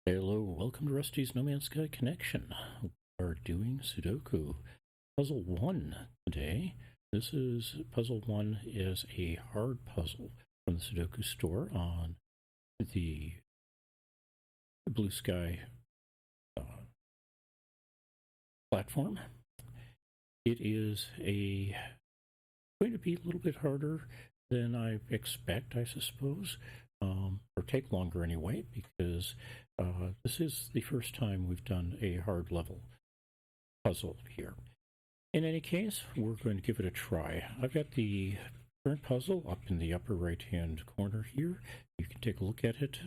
Hello, welcome to Rusty's No Man's Sky Connection. We are doing Sudoku. Puzzle 1 today. This is Puzzle 1 is a hard puzzle from the Sudoku store on the BlueSky platform. It is going to be a little bit harder than I expect, I suppose, or take longer anyway, because this is the first time we've done a hard level puzzle here. In any case, we're going to give it a try. I've got the current puzzle up in the upper right-hand corner here. You can take a look at it,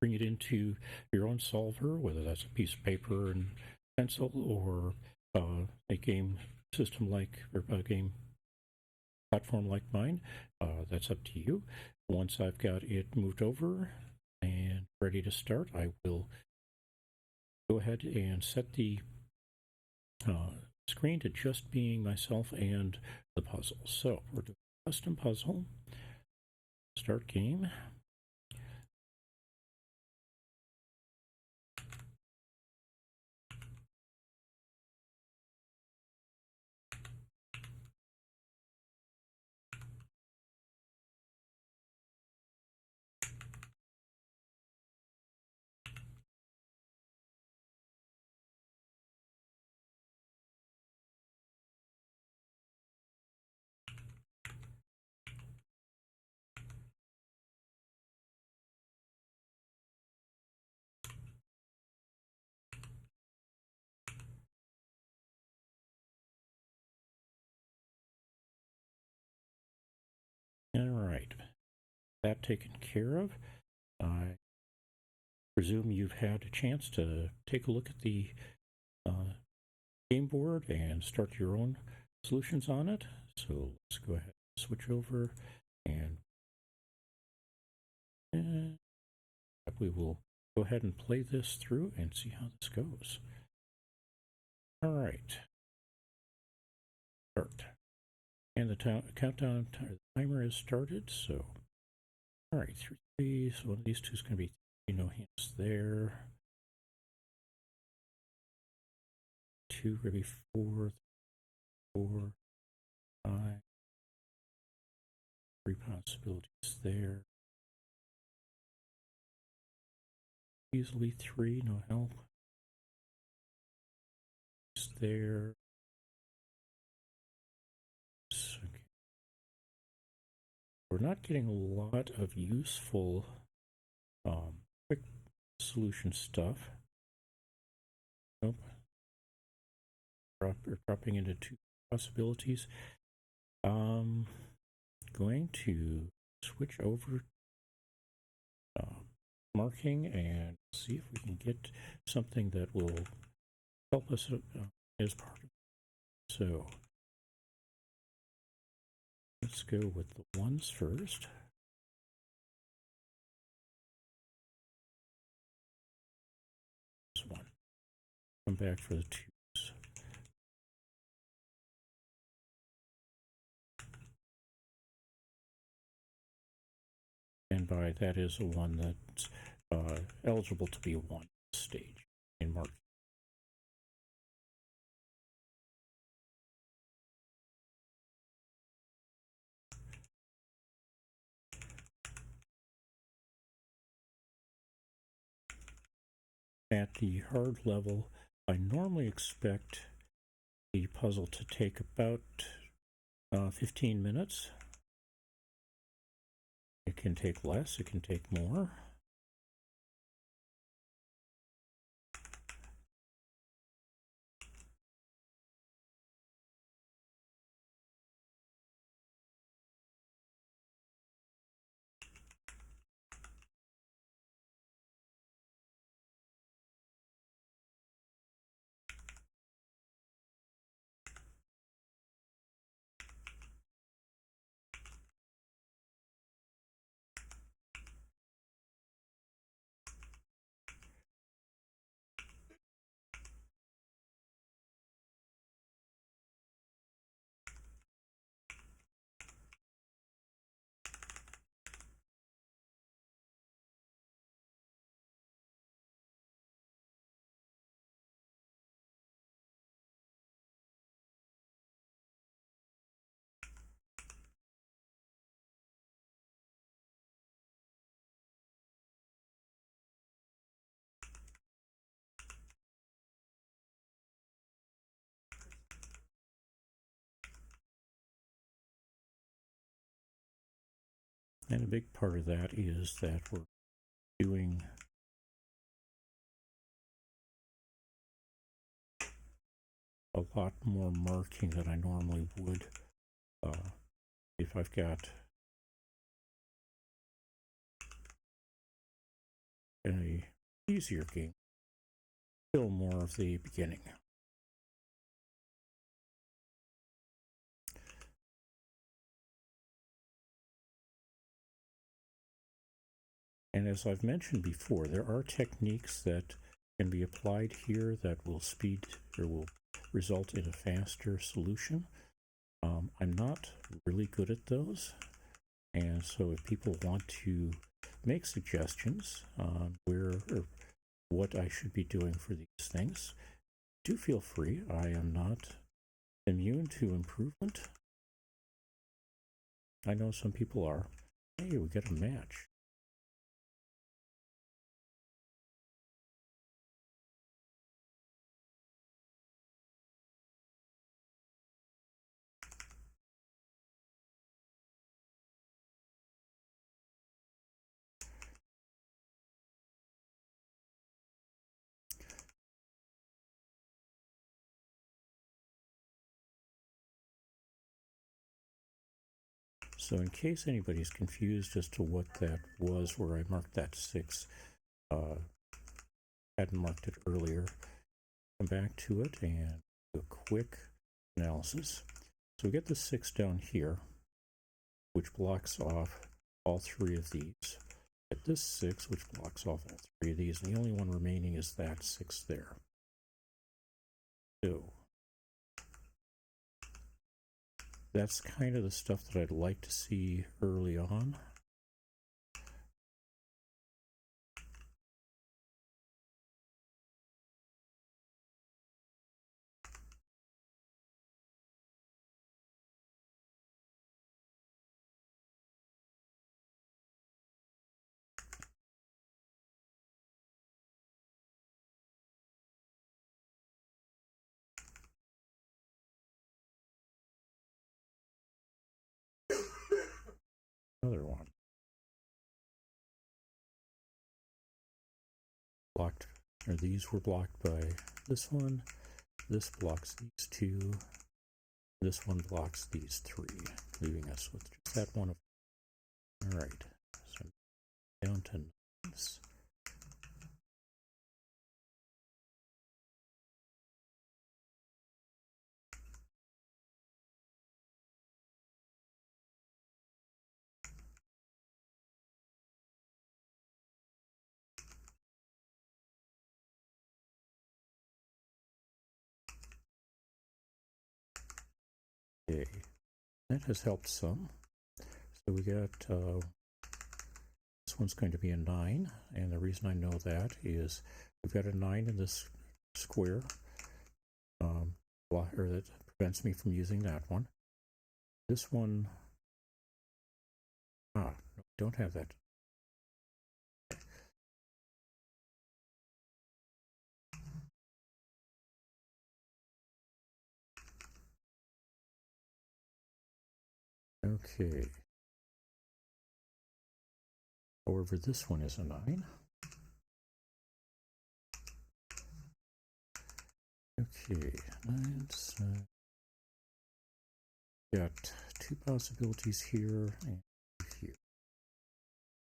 bring it into your own solver, whether that's a piece of paper and pencil or a game system like, or a game platform like mine. That's up to you. Once I've got it moved over and ready to start, I will go ahead and set the screen to just being myself and the puzzle. So we're doing a custom puzzle. Start game. All right, that taken care of. I presume you've had a chance to take a look at the game board and start your own solutions on it. So let's go ahead and switch over, and we will go ahead and play this through and see how this goes. All right, start. And the countdown timer has started, so all right, 3, so one of these two is going to be 3, no hands there. 2, maybe 4, 4, 5. 3 possibilities there. Easily 3, no help. Is there. Okay. We're not getting a lot of useful quick solution stuff. Nope. We're dropping into 2 possibilities. Going to switch over marking and see if we can get something that will help us as part of it. So let's go with the 1s first. This one. Come back for the 2s. And by that is a 1 that's eligible to be a 1 stage in marking. At the hard level, I normally expect the puzzle to take about 15 minutes. It can take less, it can take more. And a big part of that is that we're doing a lot more marking than I normally would if I've got an easier game. Still more of the beginning. And as I've mentioned before, there are techniques that can be applied here that will speed or will result in a faster solution. I'm not really good at those, and so if people want to make suggestions on where or what I should be doing for these things, do feel free. I am not immune to improvement. I know some people are. Hey, we get a match. So in case anybody's confused as to what that was, where I marked that 6, hadn't marked it earlier, come back to it and do a quick analysis. So we get the 6 down here, which blocks off all 3 of these. Get this 6, which blocks off all 3 of these, and the only one remaining is that 6 there. So that's kind of the stuff that I'd like to see early on. Another one. Blocked, or these were blocked by this one. This blocks these 2. This one blocks these 3, leaving us with just that one. All right, so down to nines. Okay, that has helped some. So we got this one's going to be a 9, and the reason I know that is we've got a 9 in this square, or that prevents me from using that one. This one, no, don't have that. Okay. However, this one is a 9. Okay, 9. Got 2 possibilities here and here.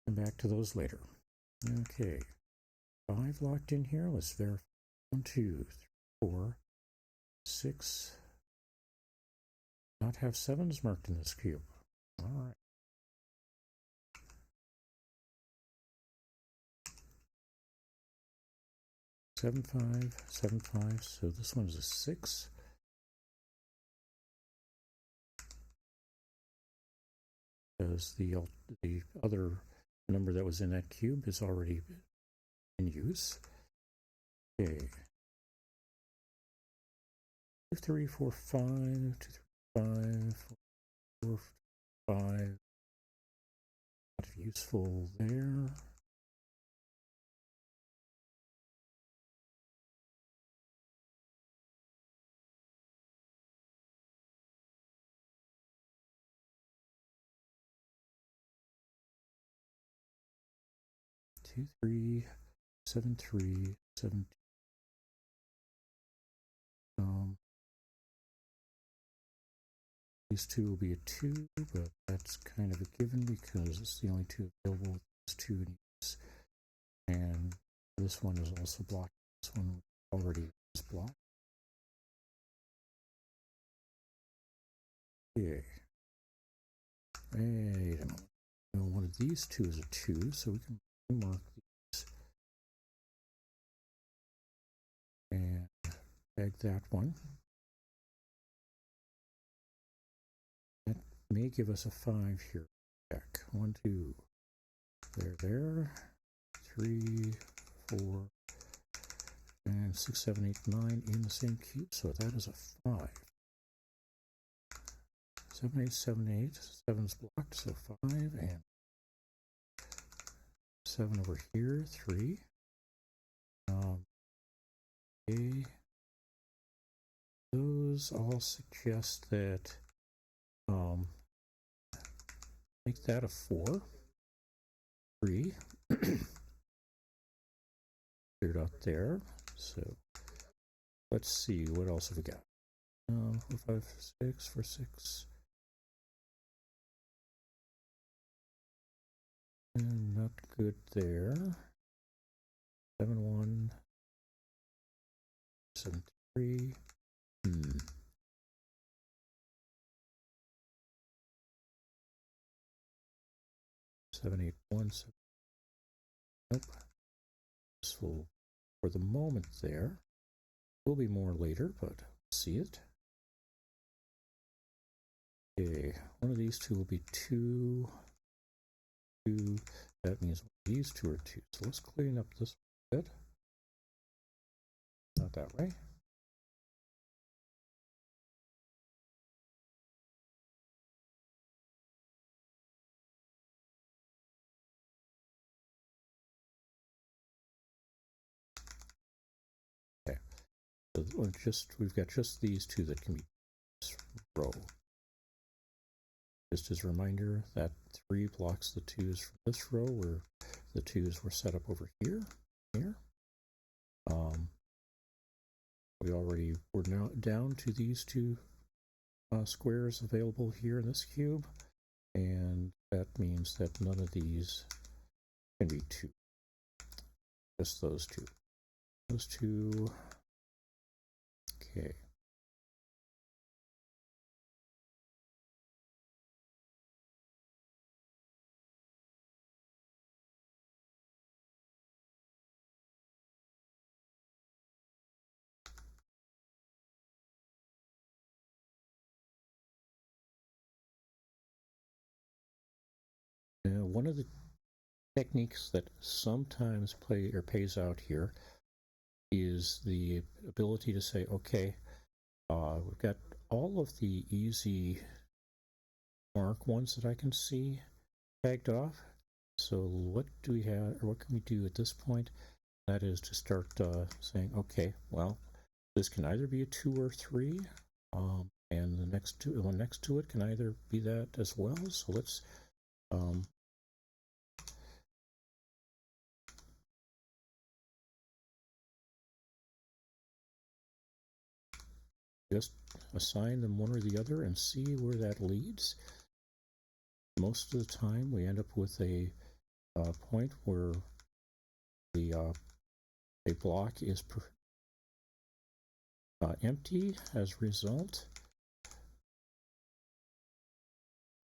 Come back to those later. Okay, 5 locked in here. Let's verify. 1, 2, 3, 4, 6. Not have 7s marked in this cube. All right. Seven, 5, 7, 5. So this one's a 6. Because the other number that was in that cube is already in use. Okay. 2, 3, 4, 5. 2, 3, 5. 4, 5. Not useful there. 2, 3, 7, 3, 7. These two will be a 2, but that's kind of a given because it's the only two available with these two needs. And this one is also blocked. This one already is blocked. Okay. Wait a minute. Well, one of these two is a 2, so we can mark these. And tag that one. That may give us a 5 here. Back. 1, 2. There. 3, 4, and 6, 7, 8, 9 in the same cube. So that is a 5. 7, 8, 7, 8. 7's blocked, so 5. And 7 over here, 3. Okay. Those all suggest that make that a 4. 3. Cleared out there. So let's see, what else have we got? 4, 5, 6 for 6. And not good there. 7, 1. 7, 3. 7, 8, 1, 7. Nope. This will, for the moment there, will be more later, but we'll see it. Okay, one of these two will be 2. 2. That means these two are 2. So let's clean up this bit. Not that way. Okay. So we've got just these two that can be this row. Just as a reminder, that 3 blocks the 2's from this row where the 2's were set up over here. We're now down to these 2 squares available here in this cube, and that means that none of these can be 2. Just those 2. Those 2. Okay. Now, one of the techniques that sometimes pays out here is the ability to say, okay, we've got all of the easy mark ones that I can see tagged off. So what do we have, or what can we do at this point? That is to start saying, okay, well, this can either be a 2 or 3, and the one next to it can either be that as well. So let's just assign them one or the other and see where that leads. Most of the time we end up with a point where a block is empty as a result.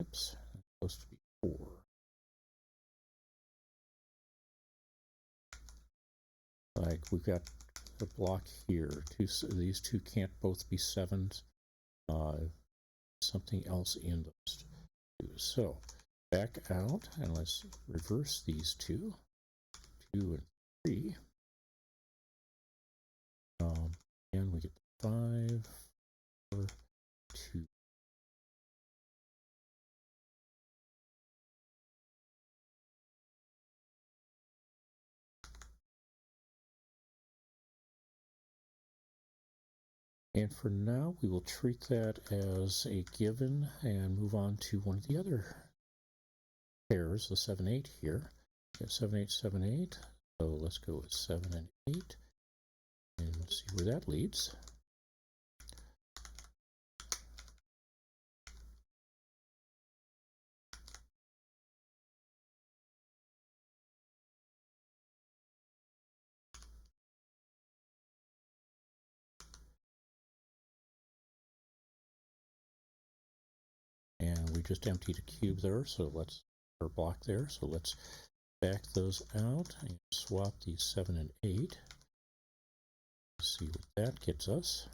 Oops, that's supposed to be 4. Like we've got the block here. These two can't both be 7s. Something else in those 2. So back out and let's reverse these 2. 2 and 3. And we get 5, 4, 2. And for now, we will treat that as a given and move on to one of the other pairs, the 7, 8 here. Okay, 7878. So let's go with 7 and 8 and see where that leads. And we just emptied a cube there, so let's, or block there, so let's back those out and swap these 7 and 8. See what that gets us.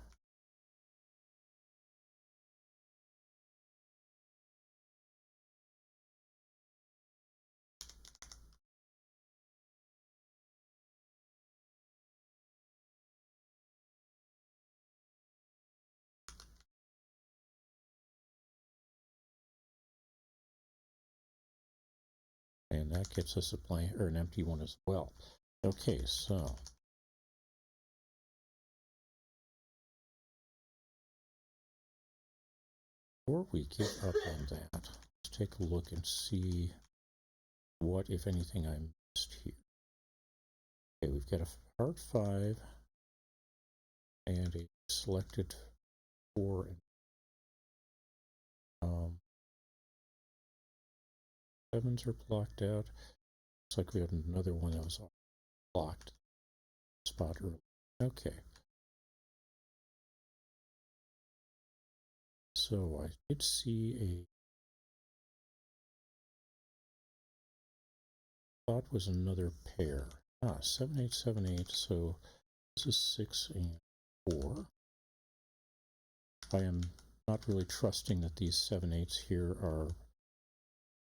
And that gets us a blank or an empty one as well. Okay, so before we give up on that, let's take a look and see what, if anything, I missed here. Okay, we've got a hard 5 and a selected 4. Sevens are blocked out. Looks like we have another one that was blocked spot early. Okay. So I did see a thought was another pair. 7878. So this is 6 and 4. I am not really trusting that these 7/8s here are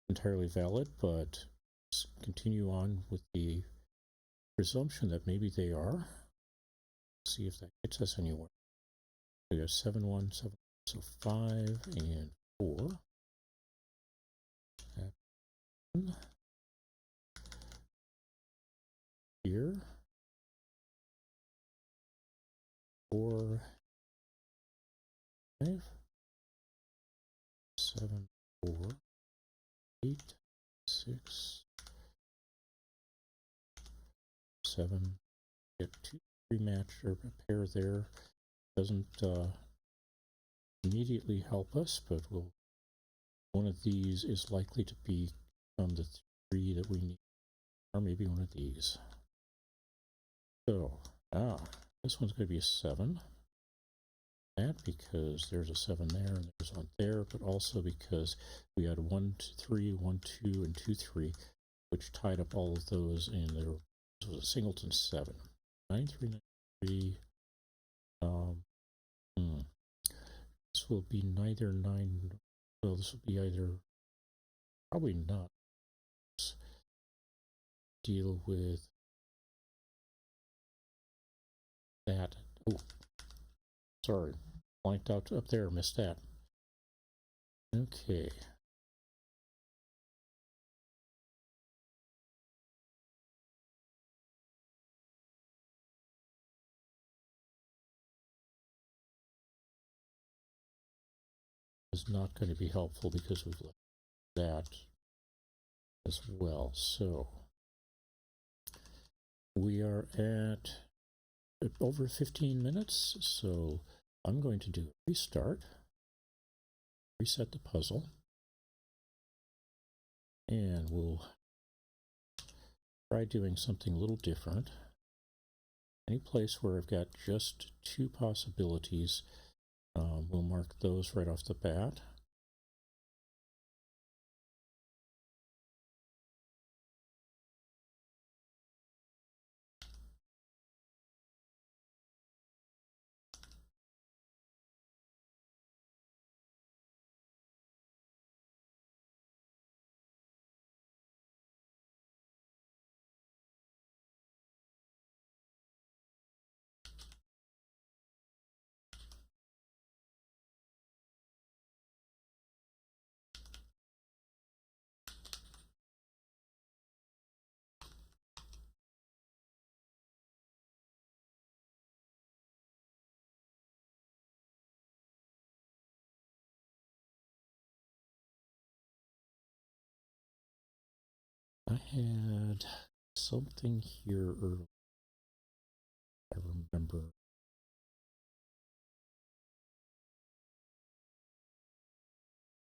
entirely valid, but let's continue on with the presumption that maybe they are. See if that gets us anywhere. We got 7 1 7, so 5 and 4. Here 4 5 7 4 8 6 7. Get 2 3-match or a pair there. Doesn't immediately help us, but one of these is likely to become the 3 that we need, or maybe one of these. So this one's going to be a 7. That because there's a 7 there and there's one there, but also because we had 1 2 3 1 2 and 2 3, which tied up all of those, and there was a singleton 7 9 3 9 3. This will be neither 9. Well, this will be either, probably not. Let's deal with that. Oh, sorry, blanked out up there, missed that. Okay. Is not going to be helpful because we've left that as well. So we are at over 15 minutes, so I'm going to do a restart, reset the puzzle, and we'll try doing something a little different. Any place where I've got just 2 possibilities, we'll mark those right off the bat. had something here earlier. I remember.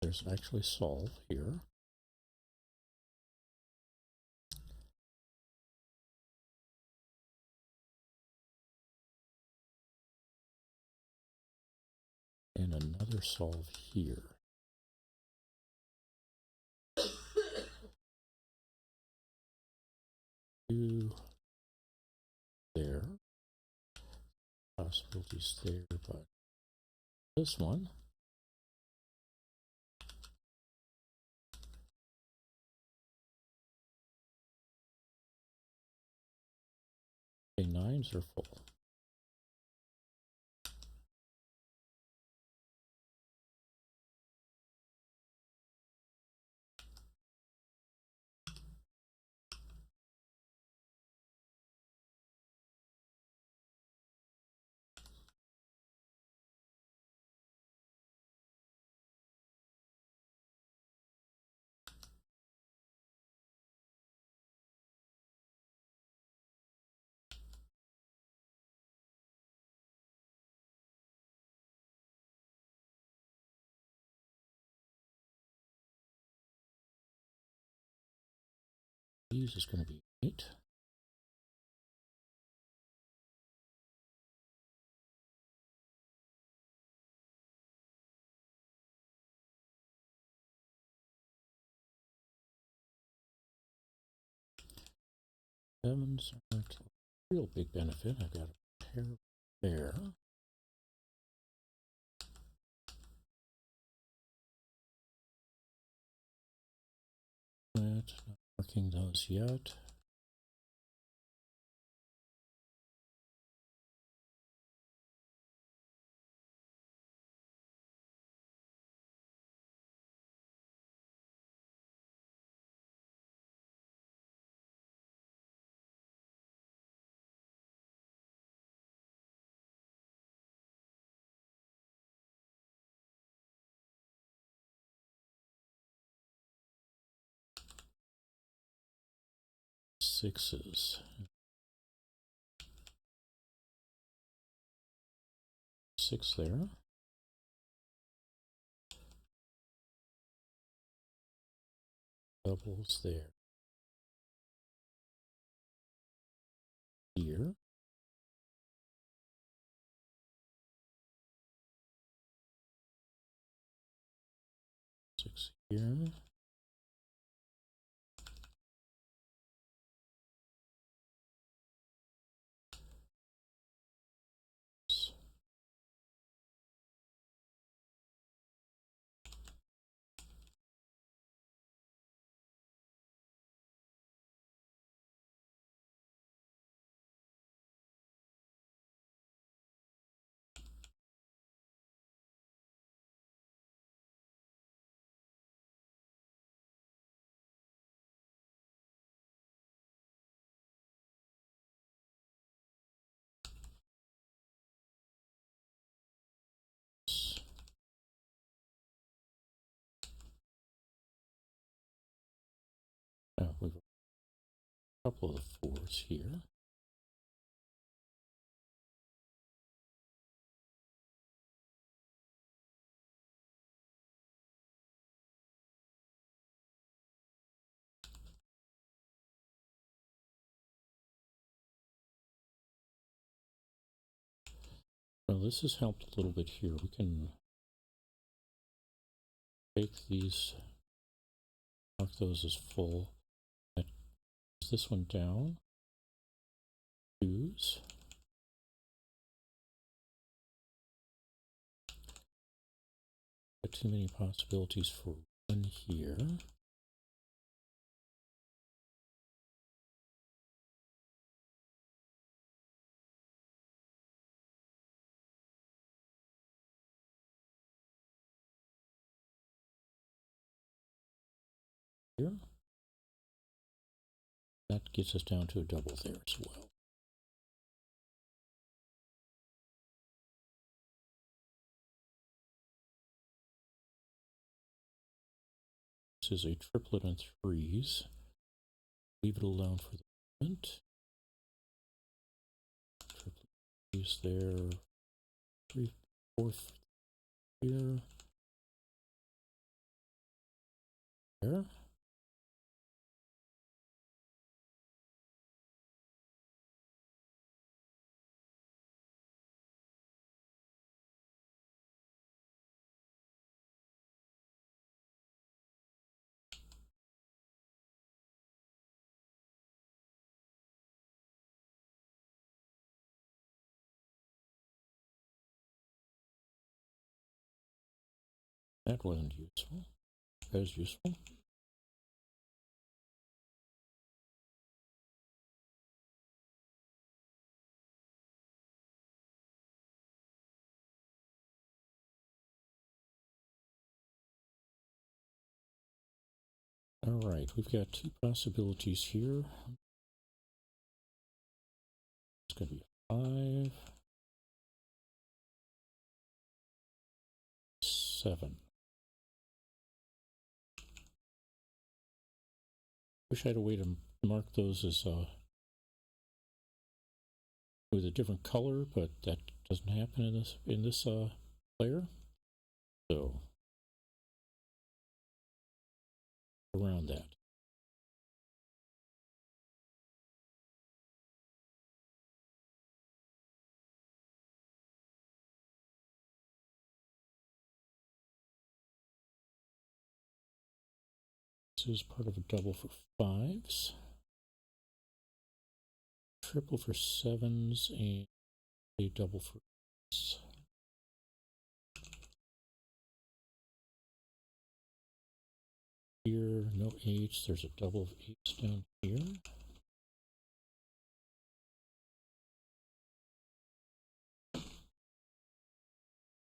There's actually solve here. And another solve here. Two there. Possibilities there, but this one. Okay, nines are full. These is going to be 8. Sevens aren't a real big benefit. I've got a pair there. Not marking those yet. Sixes. 6 there. Doubles there. Here. 6 here. Now we've got a couple of the 4s here. Well, this has helped a little bit here. We can take these, mark those as full. This one down. 2s. Got too many possibilities for 1 here. Here. That gets us down to a double there as well. This is a triplet on 3s. leave it alone for the moment. Triplet use there, 3/4 here, there. That wasn't useful. That was useful. All right, we've got two possibilities here. It's going to be 5, 7. Wish I had a way to mark those as with a different color, but that doesn't happen in this layer. So around that. This is part of a double for 5s, triple for 7s, and a double for 8s. Here, no 8s, there's a double of 8s down here.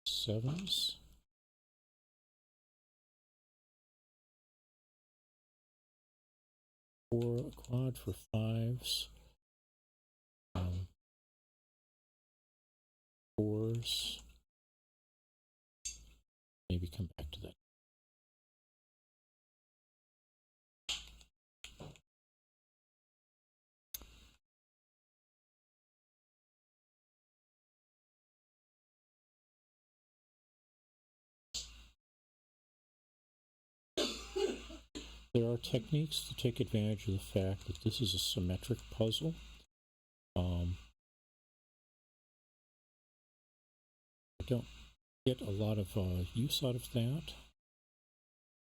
Sevens. A quad for 5s. 4s. Maybe come back to that. There are techniques to take advantage of the fact that this is a symmetric puzzle. I don't get a lot of use out of that,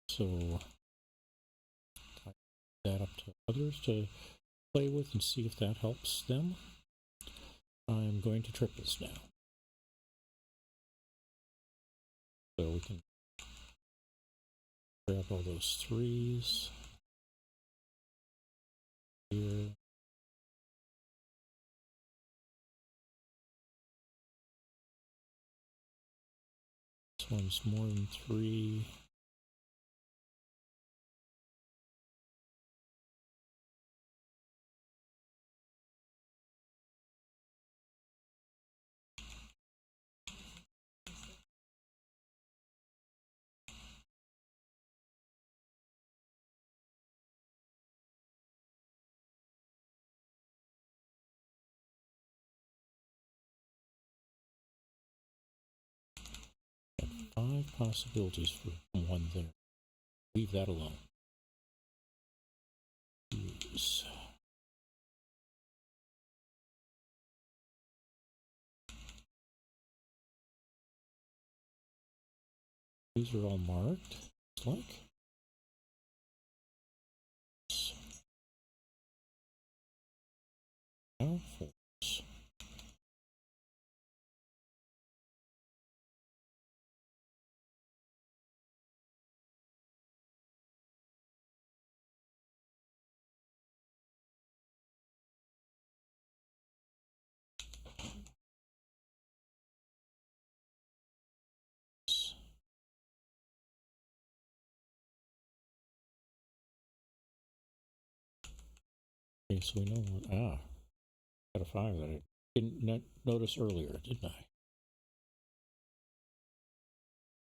so I leave that up to others to play with and see if that helps them. I'm going to triplets now. So we can grab all those 3s here. This one's more than 3. Got 5 possibilities for 1 there. Leave that alone. Use. These are all marked, looks like. Now 4s. Okay, so we know what, got a 5 that I didn't notice earlier, didn't I?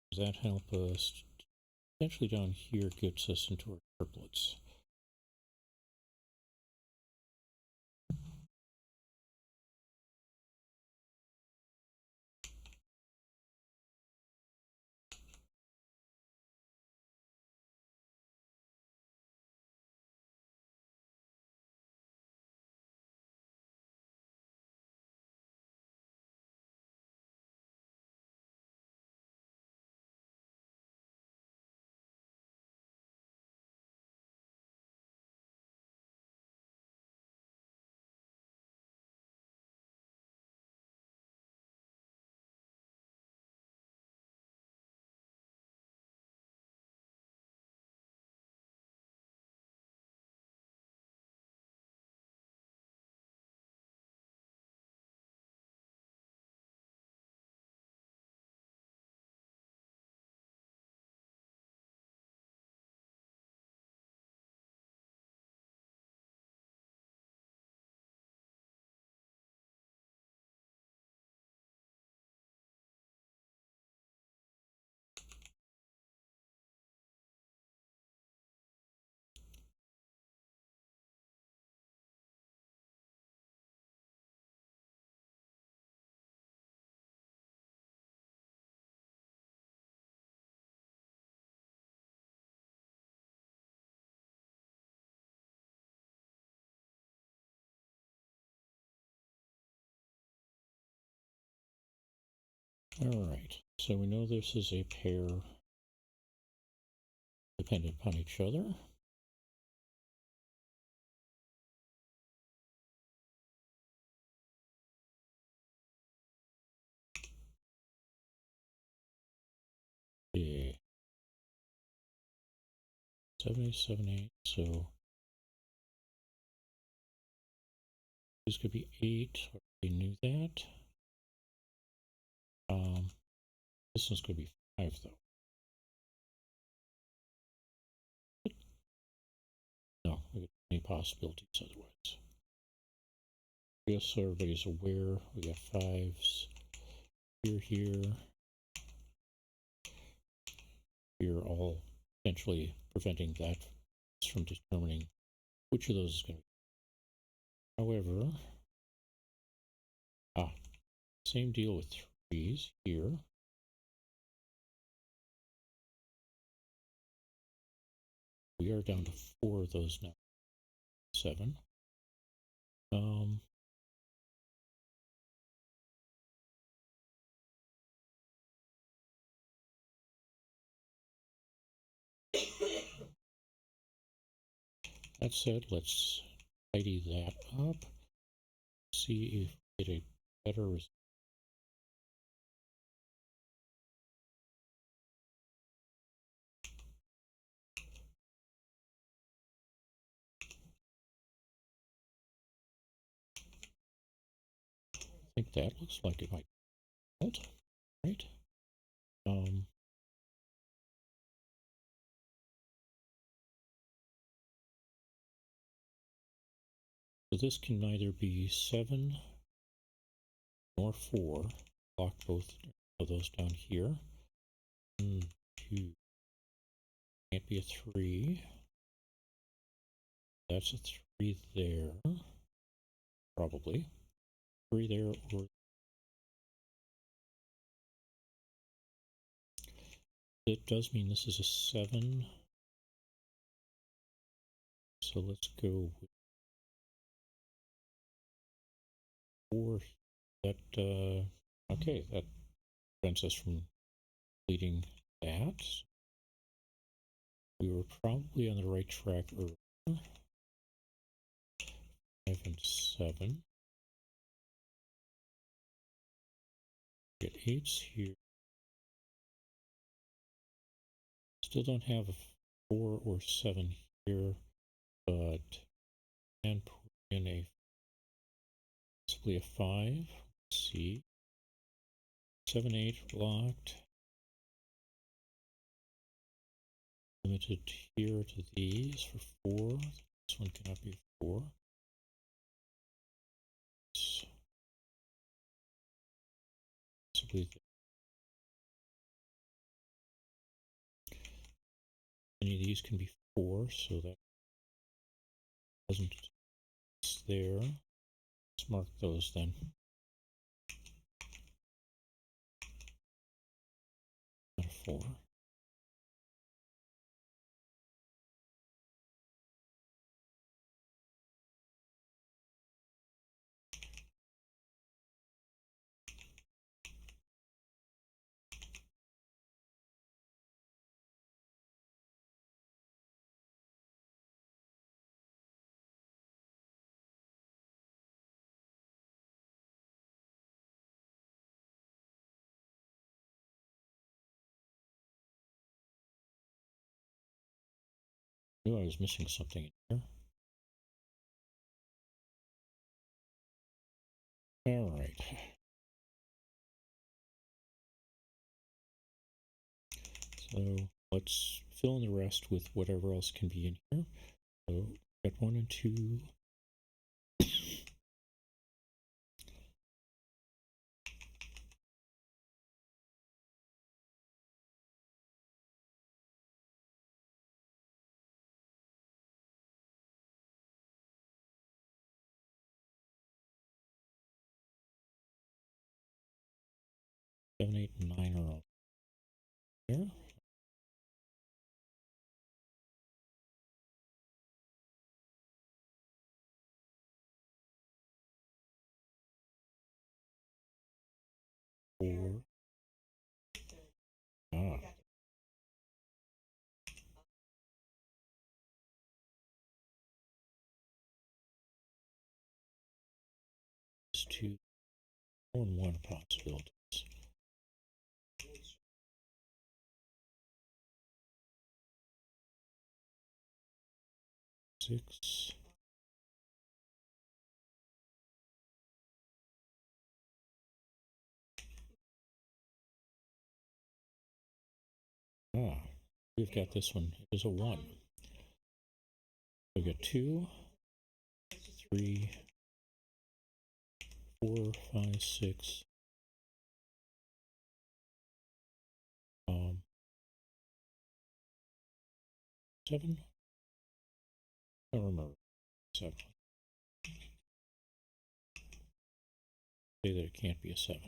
Does that help us? Potentially down here gets us into our triplets. All right, so we know this is a pair dependent upon each other. Yeah. 7, 8, 7, 8, so this could be 8, we knew that. This one's going to be 5, though. No, we got any possibilities otherwise. Just so everybody's aware, we got 5s here. We're all potentially preventing that from determining which of those is going to be. However, same deal with 3s here. We are down to 4 of those now. 7. That said, let's tidy that up. See if we get a better result. I think that looks like it might hold, right? So this can neither be 7 nor 4. Lock both of those down here. 1, 2. Can't be a 3. That's a 3 there. Probably. 3 there, or it does mean this is a 7. So let's go with 4. That, okay, that prevents us from completing that. We were probably on the right track earlier. 5 and 7. Get 8s here. Still don't have a 4 or 7 here, but can put in a possibly a 5. Let's see. 7, 8 locked. Limited here to these for 4. This one cannot be 4. Possibly any of these can be 4, so that doesn't there. Let's mark those then. Not a 4. Knew I was missing something in here. All right. So let's fill in the rest with whatever else can be in here. So got 1 and 2. Seven, 8, and 9 are all there. Four. these two more than one possibilities. Six. We've got this one. It is a 1. We've got 2, 3, 4, 5, 6. 7? I don't remember. 7. Say that it can't be a 7.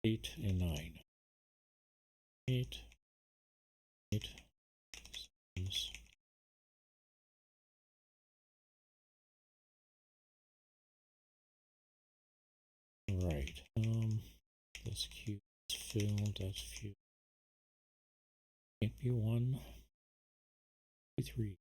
8 and 9. 8. 8. 7. Right. This cube is filled. That's few. Can't be 1. 3.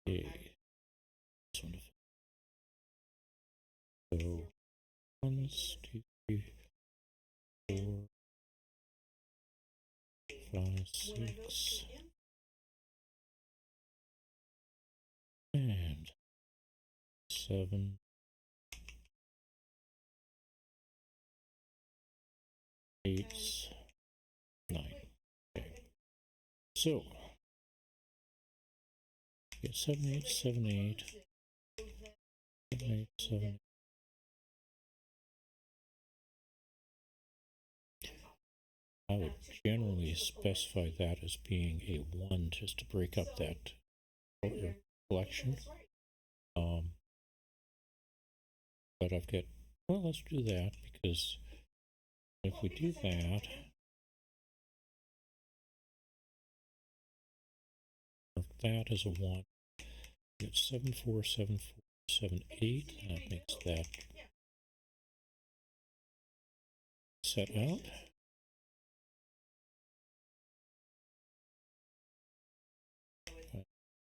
Okay. This one. So 1, 2, 3, 4, 5, 6, and 7, 8, 9. Okay. So get 7, 8, 7, 8, 7, 8, 7. I would generally specify that as being a 1 just to break up that collection. But I've got, well, let's do that, because if we do that, if that is a 1, we get 7, 4, 7, 4, 7, 8. That makes that set out.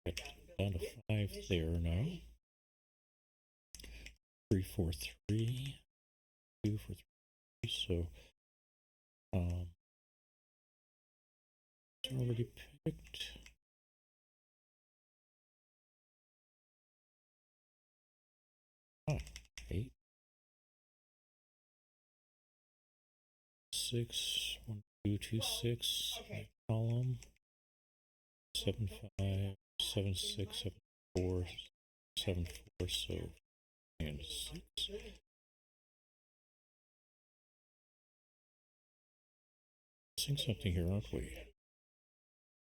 Get down to 5 there now. 3, 4, 3, 2 for 3. So it's already picked. Ah, 8, 6, 1, 2, 2, 6. Column 7, 5, 7, 6, 7, 4, 7, 4. So and 6. Missing something here, aren't we?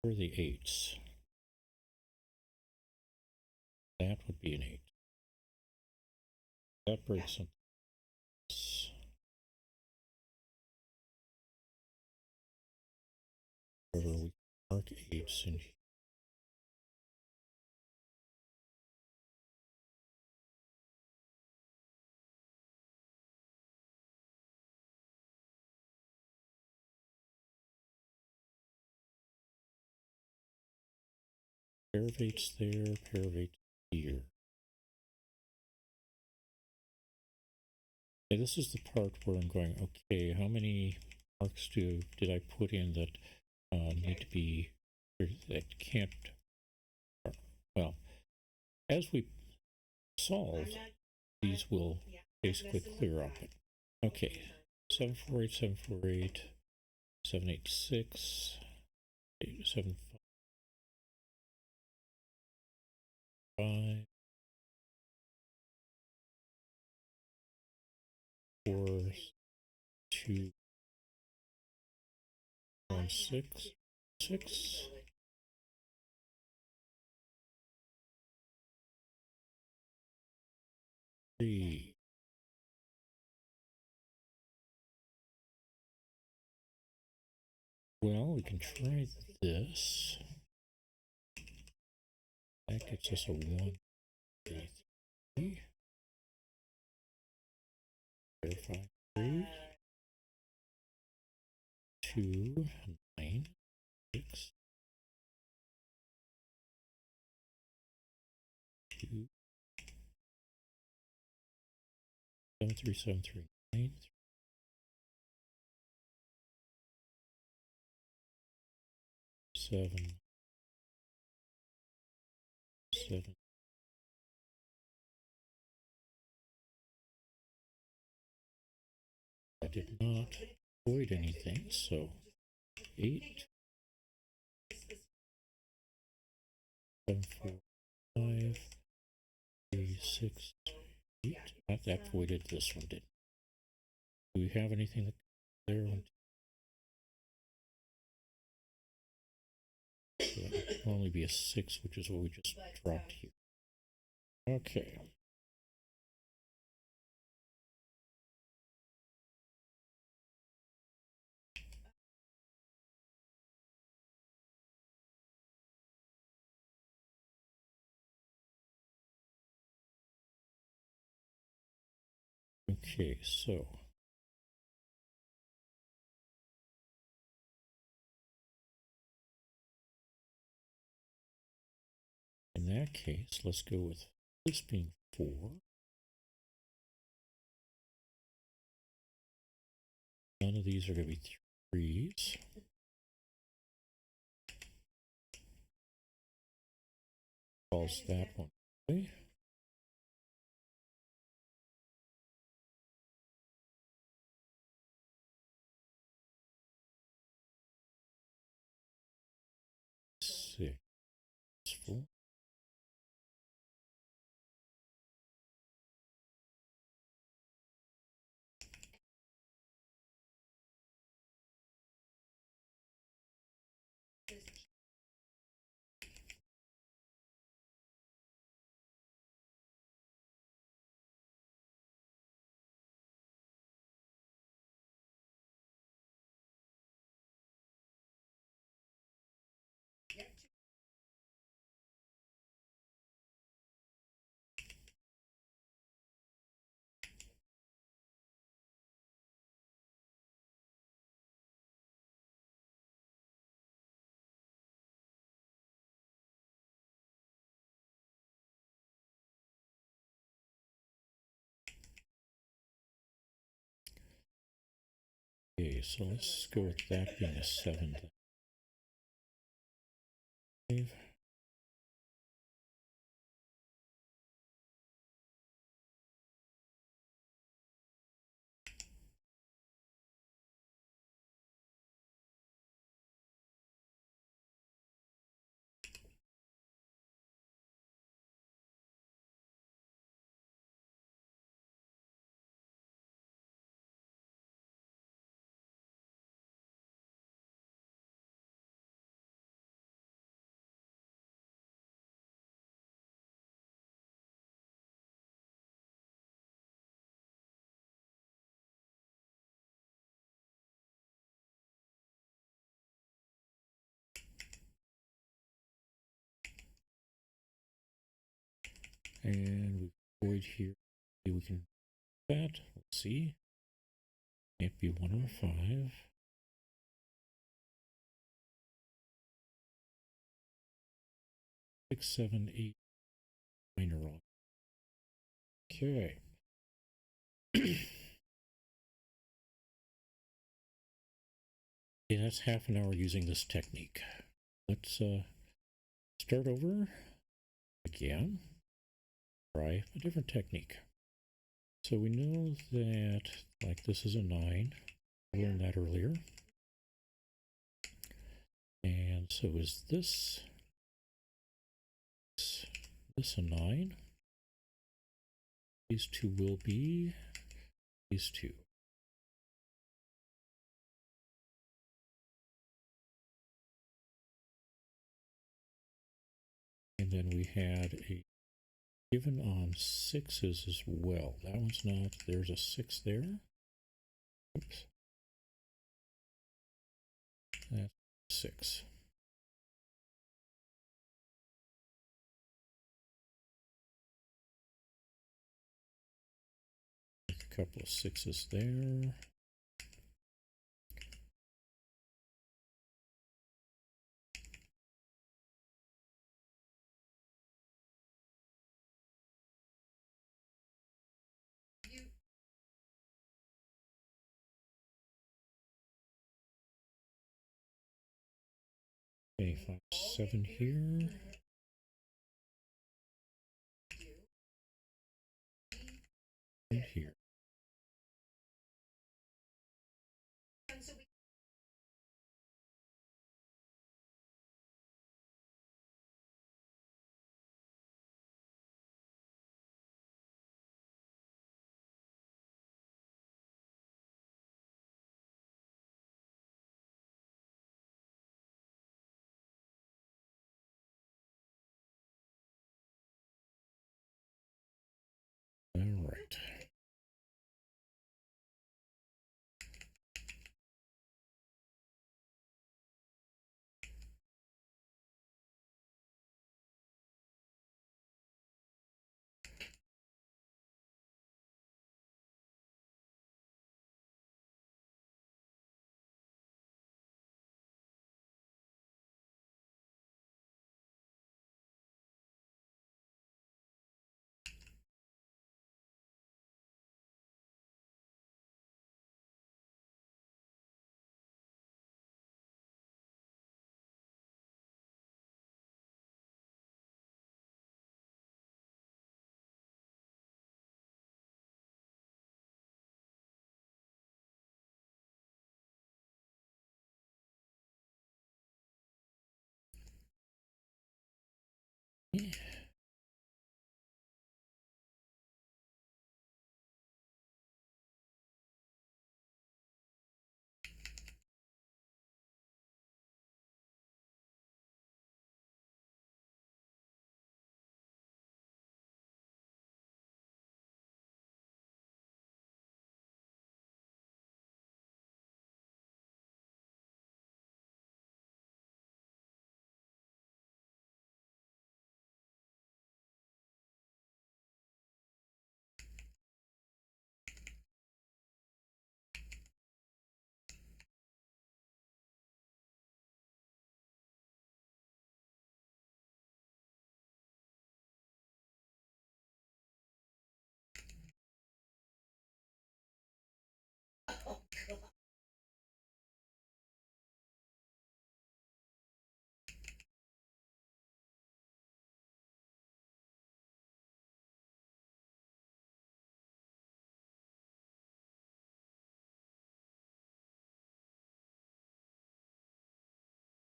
Where are the 8s? That would be an 8. That breaks something. However, we mark 8s in here. Pair of 8s there, pair of 8s here. Okay, this is the part where I'm going, okay, how many marks did I put in that need to be, that can't, well, as we solve, these will basically clear up. Okay, 748, 748, 786, 755, 4, 2, 1, 6, 6. Three. Well, we can try this. That gets us a 1, 3, 3. Verify 3. 2, 9, 6, 2, 7, 3, 7, 3, 9, 7, 7. I did not avoid anything, so 8, 7, 4, 5, 3, 6, 8. That avoided this one, didn't. Do we have anything that there on? So that will only be a 6, which is what we just dropped here. Okay. Okay, so in that case, let's go with this being 4. None of these are going to be 3s. Calls that one away. Six, 4. Okay, so let's go with that being a 7. 5. And we void here. Maybe we can do that. Let's see. Can't be 1 or 5. 6, 7, 8. Minor. Okay. Okay, that's half an hour using this technique. Let's start over again. Try a different technique. So we know that, like, this is a 9. We learned that earlier. And so is this a 9? These two will be these two. And then we had a given on 6s as well. That one's not. There's a 6 there. Oops. That's 6. A couple of 6s there. Okay, 5, 7 here. And here. All right.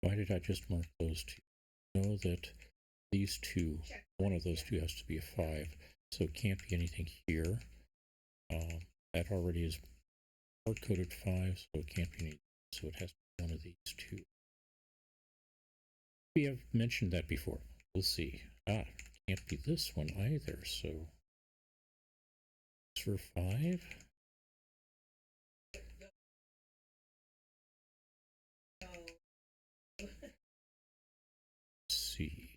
Why did I just mark those two? Know that these two, one of those two has to be a 5, so it can't be anything here. That already is hard-coded 5, so it can't be anything. So it has to be one of these two. We have mentioned that before. We'll see. Can't be this one either, so for 5. Let's see.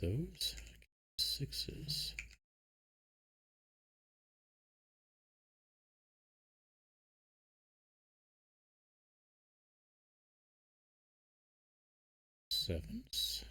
Those 6s. Sevens.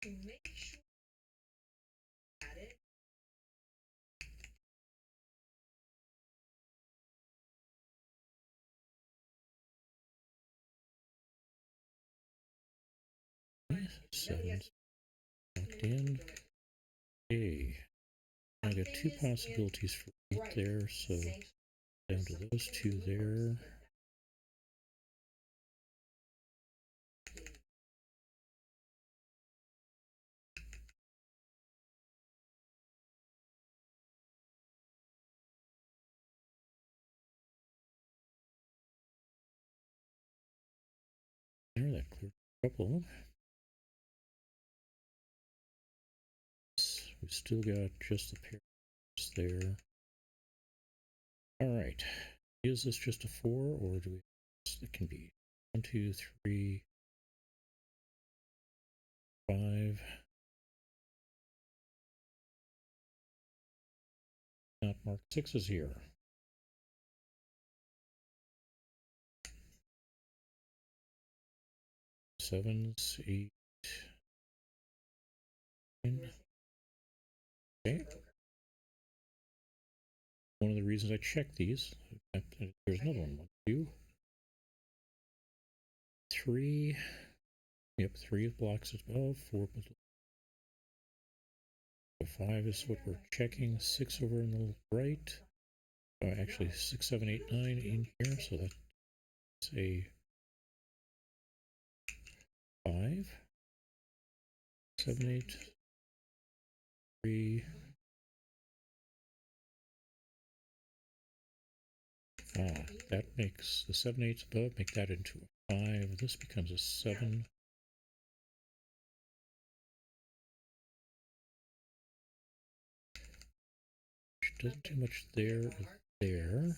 7 locked in. Okay. I got two possibilities for 8 there, so down to those two there. There, that cleared a couple. We've still got just the pairs there. All right. Is this just a 4, or do we? It can be 1, 2, 3, 5. Not mark 6s here. 7s, 8. 9. Okay. One of the reasons I check these, there's another one. 1, 2, 3. Yep, 3 blocks above, 4. 5 is what we're checking. 6 over in the right. Actually, 6, 7, 8, 9 in here, so that's a 5, 7, 8, 3. That makes the 7, 8 above, make that into a 5. This becomes a 7. Which doesn't do much there. There.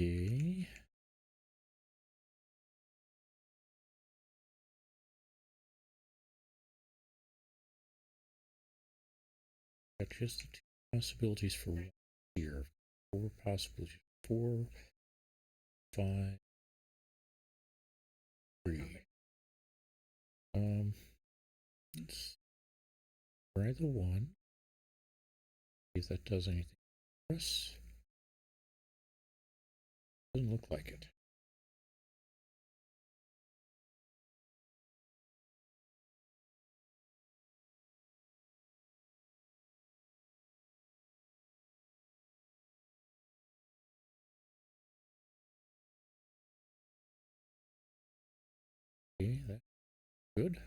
Okay. Got just the 2 possibilities for 1 here. 4 possibilities. 4, 5, 3. Let's try the 1. See if that does anything for us. Doesn't look like it. Okay, that's good.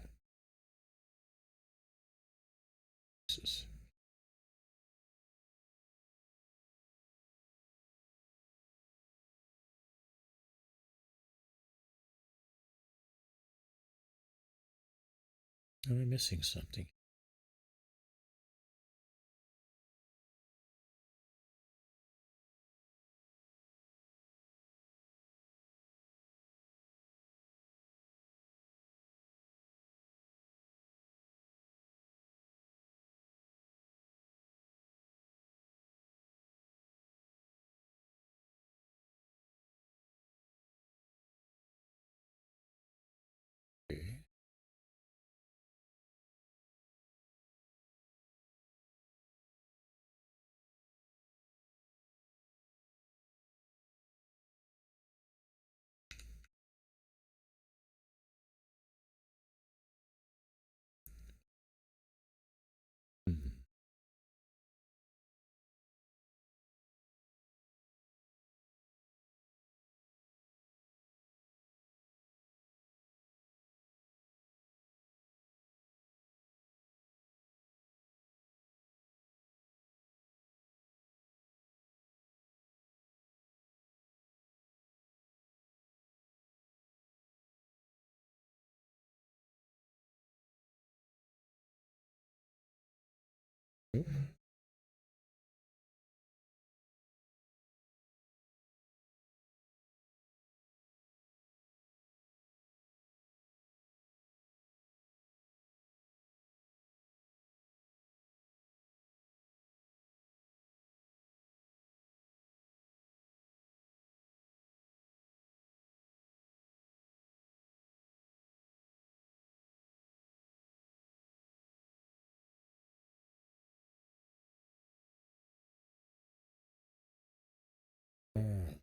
Am I missing something? Okay. Oop.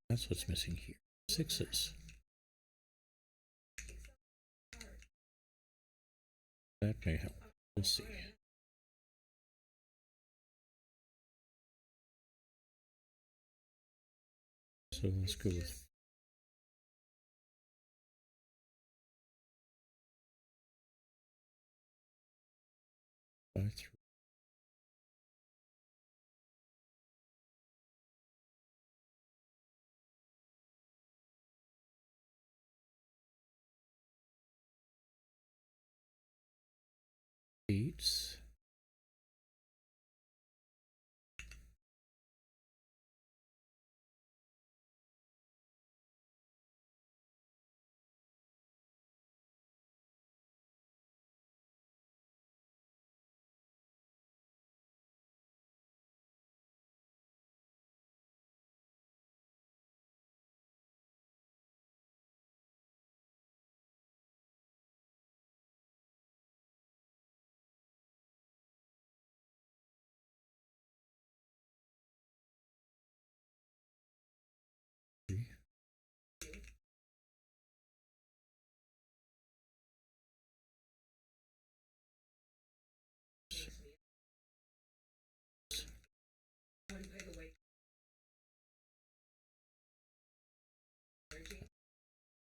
That's what's missing here. 6s. That may help. We'll see. So let's go with 5, 3. Eights.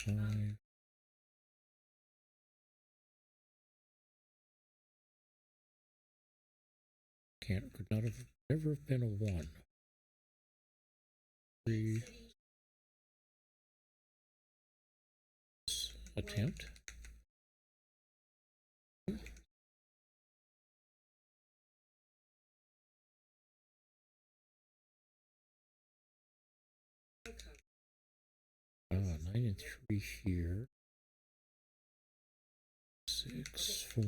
Five. Could not have ever have been a 1. 3. Attempt. Ah, 9 and 3 here. 6, 4.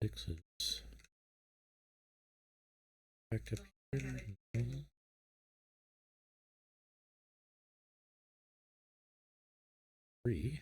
Sixes. Back up here. No. 3.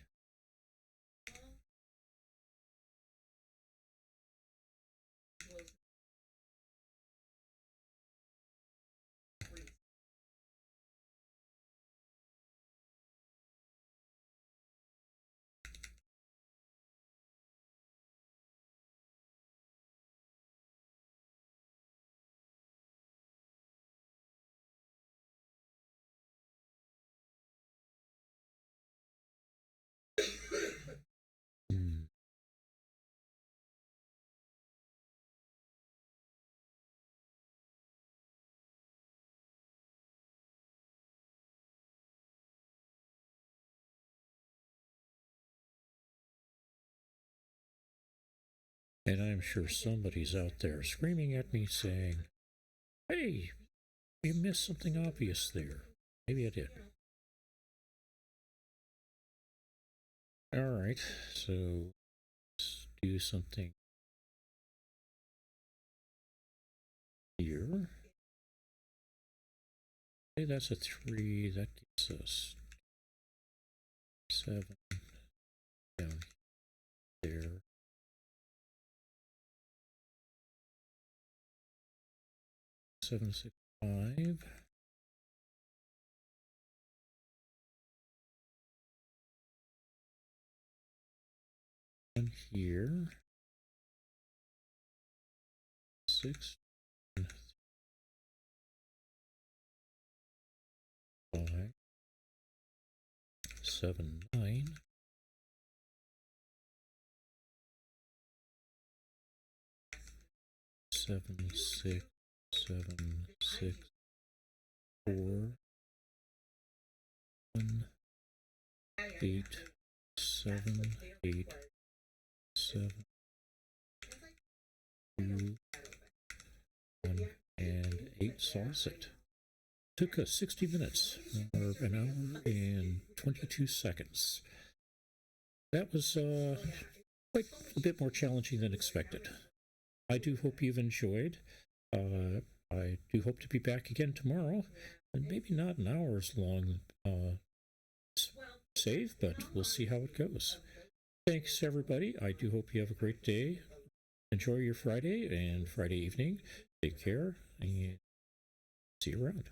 And I'm sure somebody's out there screaming at me saying, hey, you missed something obvious there. Maybe I did. All right, so let's do something here. Okay, that's a 3. That gives us 7 down there. 7, 6, 5. And here. 6, 5, 7, 9. 7, 6, 7, 6, 4, 1, 8, 7, 8, 7, 2, 1, and 8 solves it. Took us 60 minutes, or an hour and 22 seconds. That was quite a bit more challenging than expected. I do hope you've enjoyed. I do hope to be back again tomorrow, and maybe not an hour's long save, but we'll see how it goes. Thanks, everybody. I do hope you have a great day. Enjoy your Friday and Friday evening. Take care, and see you around.